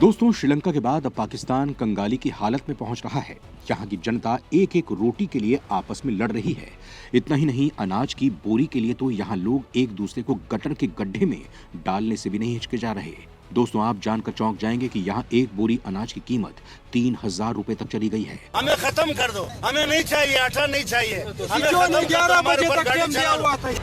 दोस्तों, श्रीलंका के बाद अब पाकिस्तान कंगाली की हालत में पहुंच रहा है। यहाँ की जनता एक एक रोटी के लिए आपस में लड़ रही है। इतना ही नहीं, अनाज की बोरी के लिए तो यहाँ लोग एक दूसरे को गटर के गड्ढे में डालने से भी नहीं हिचकिचा रहे। दोस्तों, आप जानकर चौंक जाएंगे कि यहाँ एक बोरी अनाज की कीमत 3000 रुपए तक चली गई है। हमें खत्म कर दो, हमें नहीं चाहिए, आटा नहीं चाहिए, हमें 11 बजे तक टाइम दिया हुआ था।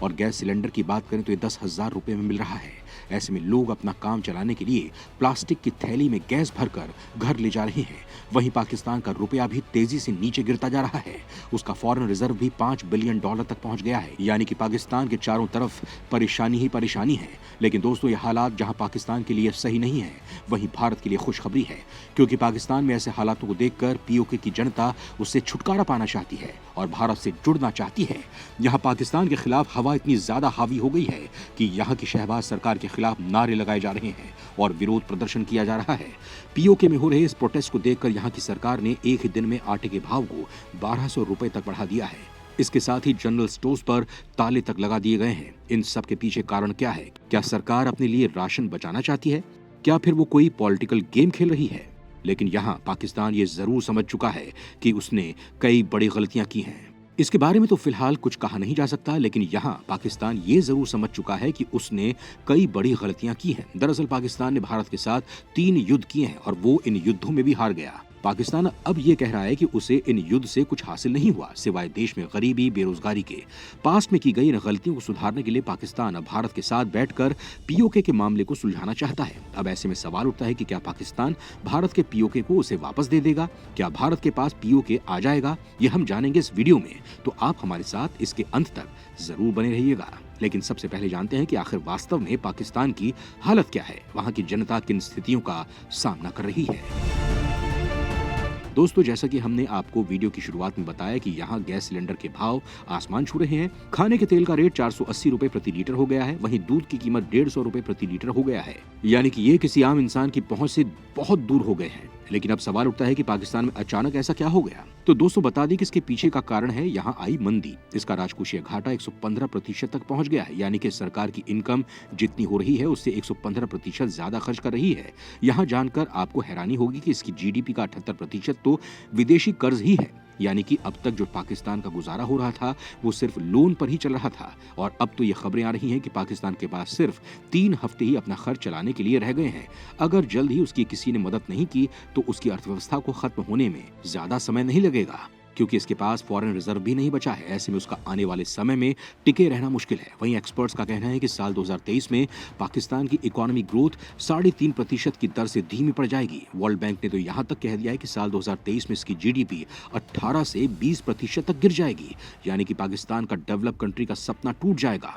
और गैस सिलेंडर की बात करें तो ये 10,000 रुपए में मिल रहा है। ऐसे में लोग अपना काम चलाने के लिए प्लास्टिक की थैली में गैस भरकर घर ले जा रहे हैं। वहीं पाकिस्तान का रुपया भी तेजी से नीचे गिरता जा रहा है। उसका फॉरेन रिजर्व भी $5 बिलियन तक पहुंच गया है। यानी कि पाकिस्तान के चारों तरफ परेशानी ही परेशानी है। लेकिन दोस्तों, ये हालात जहां पाकिस्तान के लिए सही नहीं है, वहीं भारत के लिए खुशखबरी है, क्योंकि पाकिस्तान में ऐसे हालातों को देखकर पीओके की जनता उससे छुटकारा पाना चाहती है और भारत से जुड़ना चाहती है। यहाँ पाकिस्तान के खिलाफ हवा इतनी ज्यादा हावी हो गई है कि यहाँ की शहबाज सरकार के खिलाफ नारे लगाए जा रहे हैं और विरोध प्रदर्शन किया जा रहा है। पीओके में हो रहे इस प्रोटेस्ट को देखकर यहाँ की सरकार ने एक ही दिन में आटे के भाव को 1200 रुपए तक बढ़ा दिया है। इसके साथ ही जनरल स्टोर्स पर ताले तक लगा दिए गए हैं। इन सब के पीछे कारण क्या है? क्या सरकार अपने लिए राशन बचाना चाहती है? क्या फिर वो कोई पॉलिटिकल गेम खेल रही है? लेकिन यहाँ पाकिस्तान ये जरूर समझ चुका है कि उसने कई बड़ी गलतियां की हैं। इसके बारे में तो फिलहाल कुछ कहा नहीं जा सकता, लेकिन यहाँ पाकिस्तान ये जरूर समझ चुका है कि उसने कई बड़ी गलतियां की हैं। दरअसल पाकिस्तान ने भारत के साथ 3 युद्ध किए हैं और वो इन युद्धों में भी हार गया। पाकिस्तान अब ये कह रहा है कि उसे इन युद्ध से कुछ हासिल नहीं हुआ, सिवाय देश में गरीबी, बेरोजगारी के। पास्ट में की गई इन गलतियों को सुधारने के लिए पाकिस्तान अब भारत के साथ बैठकर पीओके के मामले को सुलझाना चाहता है। अब ऐसे में सवाल उठता है कि क्या पाकिस्तान भारत के पीओके को उसे वापस दे देगा? क्या भारत के पास पीओके आ जाएगा? ये हम जानेंगे इस वीडियो में, तो आप हमारे साथ इसके अंत तक जरूर बने रहिएगा। लेकिन सबसे पहले जानते हैं कि आखिर वास्तव में पाकिस्तान की हालत क्या है, वहां की जनता किन स्थितियों का सामना कर रही है। दोस्तों, जैसा कि हमने आपको वीडियो की शुरुआत में बताया कि यहाँ गैस सिलेंडर के भाव आसमान छू रहे हैं। खाने के तेल का रेट 480 रुपए प्रति लीटर हो गया है। वहीं दूध की कीमत 150 रुपए प्रति लीटर हो गया है। यानी कि ये किसी आम इंसान की पहुंच से बहुत दूर हो गए हैं। लेकिन अब सवाल उठता है कि पाकिस्तान में अचानक ऐसा क्या हो गया? तो दोस्तों, बता दें कि इसके पीछे का कारण है यहाँ आई मंदी। इसका राजकोषीय घाटा 115% तक पहुंच गया है। यानी कि सरकार की इनकम जितनी हो रही है उससे 115% ज्यादा खर्च कर रही है। यहाँ जानकर आपको हैरानी होगी कि इसकी जीडीपी का 78% तो विदेशी कर्ज ही है। यानी कि अब तक जो पाकिस्तान का गुजारा हो रहा था वो सिर्फ लोन पर ही चल रहा था। और अब तो ये खबरें आ रही हैं कि पाकिस्तान के पास सिर्फ 3 हफ्ते ही अपना खर्च चलाने के लिए रह गए हैं। अगर जल्द ही उसकी किसी ने मदद नहीं की तो उसकी अर्थव्यवस्था को खत्म होने में ज्यादा समय नहीं लगेगा, क्योंकि इसके पास फॉरेन रिजर्व भी नहीं बचा है। ऐसे में उसका आने वाले समय में टिके रहना मुश्किल है। वहीं एक्सपर्ट्स का कहना है कि साल 2023 में पाकिस्तान की इकोनॉमी ग्रोथ 3.5% की दर से धीमी पड़ जाएगी। वर्ल्ड बैंक ने तो यहां तक कह दिया है कि साल 2023 में इसकी जीडीपी 18 से 20% तक गिर जाएगी। यानी कि पाकिस्तान का डेवलप कंट्री का सपना टूट जाएगा।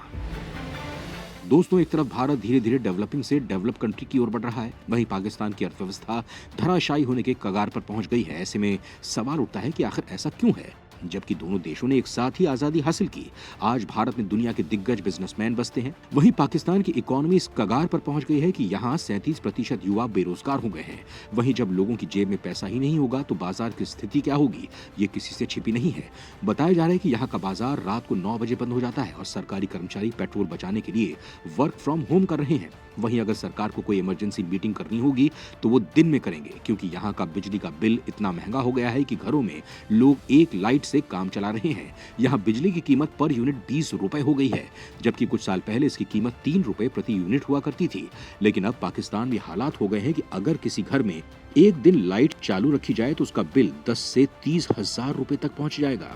दोस्तों, एक तरफ भारत धीरे धीरे डेवलपिंग से डेवलप कंट्री की ओर बढ़ रहा है, वहीं पाकिस्तान की अर्थव्यवस्था धराशायी होने के कगार पर पहुंच गई है। ऐसे में सवाल उठता है कि आखिर ऐसा क्यों है, जबकि दोनों देशों ने एक साथ ही आजादी हासिल की। आज भारत में दुनिया के दिग्गज बिजनेसमैन बसते हैं, वहीं पाकिस्तान की इकोनॉमी इस कगार पर पहुंच गई है कि यहाँ 37% युवा बेरोजगार हो गए हैं। वहीं जब लोगों की जेब में पैसा ही नहीं होगा तो बाजार की स्थिति क्या होगी, ये किसी से छिपी नहीं है। बताया जा रहा है कि यहाँ का बाजार रात को 9 बजे बंद हो जाता है और सरकारी कर्मचारी पेट्रोल बचाने के लिए वर्क फ्रॉम होम कर रहे हैं। वहीं अगर सरकार को कोई इमरजेंसी मीटिंग करनी होगी तो वो दिन में करेंगे, क्योंकि यहाँ का बिजली का बिल इतना महंगा हो गया है कि घरों में लोग एक लाइट से काम चला रहे हैं। यहाँ बिजली की कीमत पर यूनिट 20 रुपए हो गई है, जबकि कुछ साल पहले इसकी कीमत 3 रुपए प्रति यूनिट हुआ करती थी। लेकिन अब पाकिस्तान में हालात हो गए हैं कि अगर किसी घर में एक दिन लाइट चालू रखी जाए तो उसका बिल 10 से 30,000 रुपए तक पहुंच जाएगा।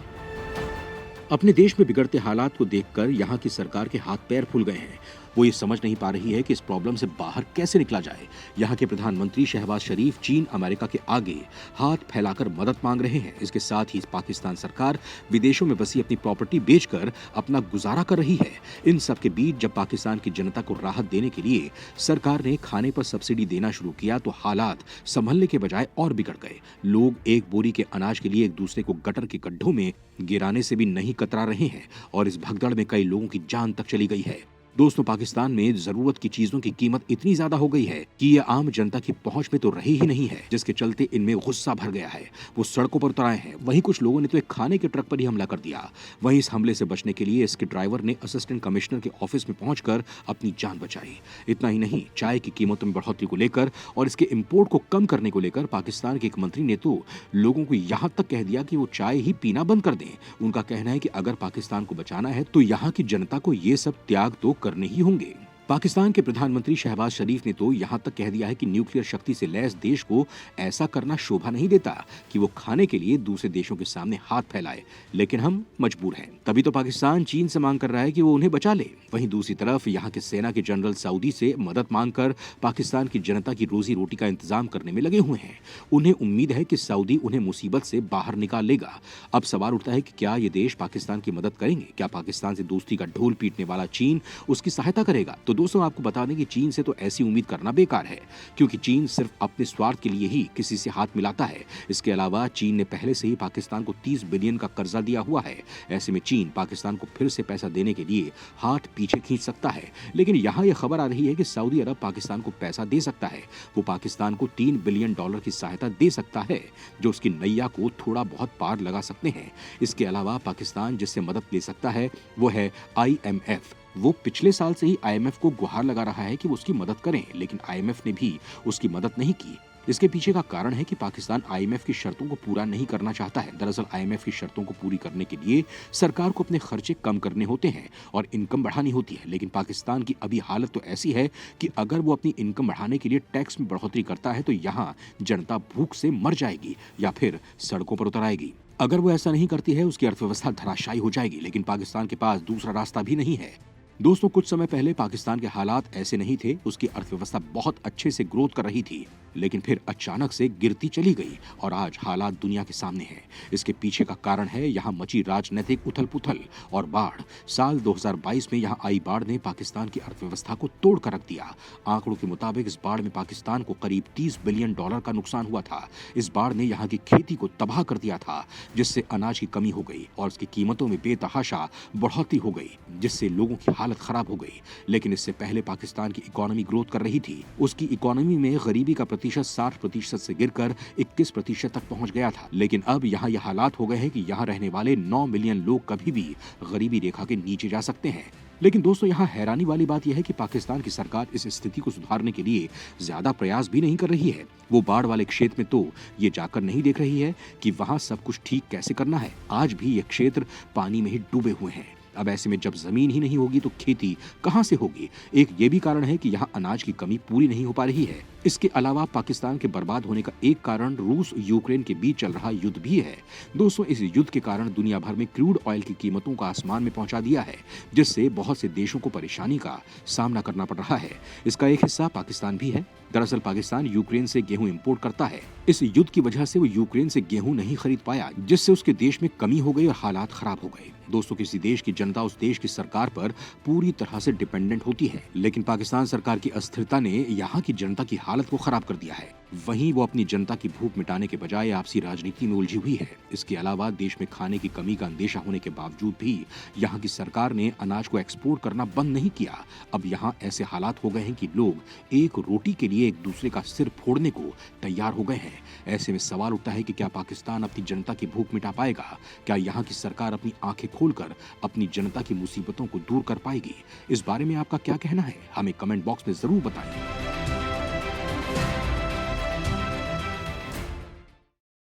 अपने देश में बिगड़ते हालात को देखकर यहाँ की सरकार के हाथ पैर फूल गए हैं। वो ये समझ नहीं पा रही है कि इस प्रॉब्लम से बाहर कैसे निकला जाए। यहाँ के प्रधानमंत्री शहबाज शरीफ चीन, अमेरिका के आगे हाथ फैलाकर मदद मांग रहे हैं। इसके साथ ही पाकिस्तान सरकार विदेशों में बसी अपनी प्रॉपर्टी बेचकर अपना गुजारा कर रही है। इन सब के बीच जब पाकिस्तान की जनता को राहत देने के लिए सरकार ने खाने पर सब्सिडी देना शुरू किया तो हालात संभलने के बजाय और बिगड़ गए। लोग एक बोरी के अनाज के लिए एक दूसरे को गटर के गड्ढों में गिराने से भी नहीं कतरा रहे हैं और इस भगदड़ में कई लोगों की जान तक चली गई है। दोस्तों, पाकिस्तान में जरूरत की चीजों की कीमत इतनी ज्यादा हो गई है कि ये आम जनता की पहुंच में तो रही ही नहीं है, जिसके चलते इनमें गुस्सा भर गया है। वो सड़कों पर उतर आए हैं। वहीं कुछ लोगों ने तो एक खाने के ट्रक पर ही हमला कर दिया। वहीं इस हमले से बचने के लिए इसके ड्राइवर ने असिस्टेंट कमिश्नर के ऑफिस में पहुंचकर अपनी जान बचाई। इतना ही नहीं, चाय की कीमतों में बढ़ोतरी को लेकर और इसके इम्पोर्ट को कम करने को लेकर पाकिस्तान के एक मंत्री ने तो लोगों को यहां तक कह दिया कि वो चाय ही पीना बंद कर दें। उनका कहना है कि अगर पाकिस्तान को बचाना है तो यहाँ की जनता को ये सब त्याग तो करने ही होंगे। पाकिस्तान के प्रधानमंत्री शहबाज शरीफ ने तो यहां तक कह दिया है कि न्यूक्लियर शक्ति से लैस देश को ऐसा करना शोभा नहीं देता कि वो खाने के लिए दूसरे देशों के सामने हाथ फैलाए, लेकिन हम मजबूर हैं। तभी तो पाकिस्तान चीन से मांग कर रहा है कि वो उन्हें बचा ले। वहीं दूसरी तरफ यहाँ के सेना के जनरल सऊदी से मदद मांगकर पाकिस्तान की जनता की रोजी रोटी का इंतजाम करने में लगे हुए हैं। उन्हें उम्मीद है कि सऊदी उन्हें मुसीबत से बाहर निकाल लेगा। अब सवाल उठता है कि क्या ये देश पाकिस्तान की मदद करेंगे? क्या पाकिस्तान से दोस्ती का ढोल पीटने वाला चीन उसकी सहायता करेगा? तो दोस्तों, आपको बता दें कि चीन से तो ऐसी उम्मीद करना बेकार है, क्योंकि चीन सिर्फ अपने स्वार्थ के लिए ही किसी से हाथ मिलाता है। इसके अलावा चीन ने पहले से ही पाकिस्तान को 30 बिलियन का कर्जा दिया हुआ है। ऐसे में चीन पाकिस्तान को फिर से पैसा देने के लिए हाथ पीछे खींच सकता है। लेकिन यहाँ यह खबर आ रही है कि सऊदी अरब पाकिस्तान को पैसा दे सकता है। वो पाकिस्तान को $3 बिलियन की सहायता दे सकता है, जो उसकी नैया को थोड़ा बहुत पार लगा सकते हैं। इसके अलावा पाकिस्तान जिससे मदद ले सकता है वो है IMF। वो पिछले साल से ही IMF को गुहार लगा रहा है कि वो उसकी मदद करें, लेकिन IMF ने भी उसकी मदद नहीं की। इसके पीछे का कारण है कि पाकिस्तान IMF की शर्तों को पूरा नहीं करना चाहता है। दरअसल IMF की शर्तों को पूरी करने के लिए सरकार को अपने खर्चे कम करने होते हैं और इनकम बढ़ानी होती है। लेकिन पाकिस्तान की अभी हालत तो ऐसी है कि अगर वो अपनी इनकम बढ़ाने के लिए टैक्स में बढ़ोतरी करता है तो यहाँ जनता भूख से मर जाएगी या फिर सड़कों पर उतर आएगी। अगर वो ऐसा नहीं करती है, उसकी अर्थव्यवस्था धराशायी हो जाएगी। लेकिन पाकिस्तान के पास दूसरा रास्ता भी नहीं है। दोस्तों, कुछ समय पहले पाकिस्तान के हालात ऐसे नहीं थे। उसकी अर्थव्यवस्था बहुत अच्छे से ग्रोथ कर रही थी, लेकिन फिर अचानक से गिरती चली गई और आज हालात दुनिया के सामने हैं। इसके पीछे का कारण है यहाँ मची राजनीतिक उथल पुथल और बाढ़। साल 2022 में यहाँ आई बाढ़ ने पाकिस्तान की अर्थव्यवस्था को तोड़ कर रख दिया। आंकड़ों के मुताबिक इस बाढ़ में पाकिस्तान को करीब $30 बिलियन का नुकसान हुआ था। इस बाढ़ ने यहाँ की खेती को तबाह कर दिया था, जिससे अनाज की कमी हो गई और उसकी कीमतों में बेतहाशा बढ़ोतरी हो गई, जिससे लोगों की हालत खराब हो गई। लेकिन इससे पहले पाकिस्तान की इकोनॉमी ग्रोथ कर रही थी। उसकी इकोनॉमी में गरीबी का प्रतिशत 60% से गिरकर 21% तक पहुंच गया था। लेकिन अब यहाँ यह हालात हो गए हैं कि यहाँ रहने वाले 9 मिलियन लोग कभी भी गरीबी रेखा के नीचे जा सकते हैं। लेकिन दोस्तों, यहाँ हैरानी वाली बात यह है कि पाकिस्तान की सरकार इस स्थिति को सुधारने के लिए ज्यादा प्रयास भी नहीं कर रही है। वो बाढ़ वाले क्षेत्र में तो ये जाकर नहीं देख रही है कि वहाँ सब कुछ ठीक कैसे करना है। आज भी ये क्षेत्र पानी में ही डूबे हुए हैं। अब ऐसे में जब जमीन ही नहीं होगी तो खेती कहां से होगी? एक ये भी कारण है कि यहाँ अनाज की कमी पूरी नहीं हो पा रही है। इसके अलावा पाकिस्तान के बर्बाद होने का एक कारण रूस यूक्रेन के बीच चल रहा युद्ध भी है। दोस्तों, इस युद्ध के कारण दुनिया भर में क्रूड ऑयल की कीमतों का आसमान में पहुंचा दिया है, जिससे बहुत से देशों को परेशानी का सामना करना पड़ रहा है। इसका एक हिस्सा पाकिस्तान भी है। दरअसल पाकिस्तान यूक्रेन से गेहूं इंपोर्ट करता है। इस युद्ध की वजह से वो यूक्रेन से गेहूं नहीं खरीद पाया, जिससे उसके देश में कमी हो गई और हालात खराब हो गए। दोस्तों, किसी देश की जनता उस देश की सरकार पर पूरी तरह से डिपेंडेंट होती है, लेकिन पाकिस्तान सरकार की अस्थिरता ने यहाँ की जनता की हालत को खराब कर दिया है। वहीं वो अपनी जनता की भूख मिटाने के बजाय आपसी राजनीति में उलझी हुई है। इसके अलावा देश में खाने की कमी का अंदेशा होने के बावजूद भी यहाँ की सरकार ने अनाज को एक्सपोर्ट करना बंद नहीं किया। अब यहाँ ऐसे हालात हो गए हैं कि लोग एक रोटी के लिए एक दूसरे का सिर फोड़ने को तैयार हो गए हैं। ऐसे में सवाल उठता है कि क्या पाकिस्तान अपनी जनता की भूख मिटा पाएगा? क्या यहाँ की सरकार अपनी आंखें खोलकर अपनी जनता की मुसीबतों को दूर कर पाएगी? इस बारे में आपका क्या कहना है? हमें कमेंट बॉक्स में जरूर बताएं।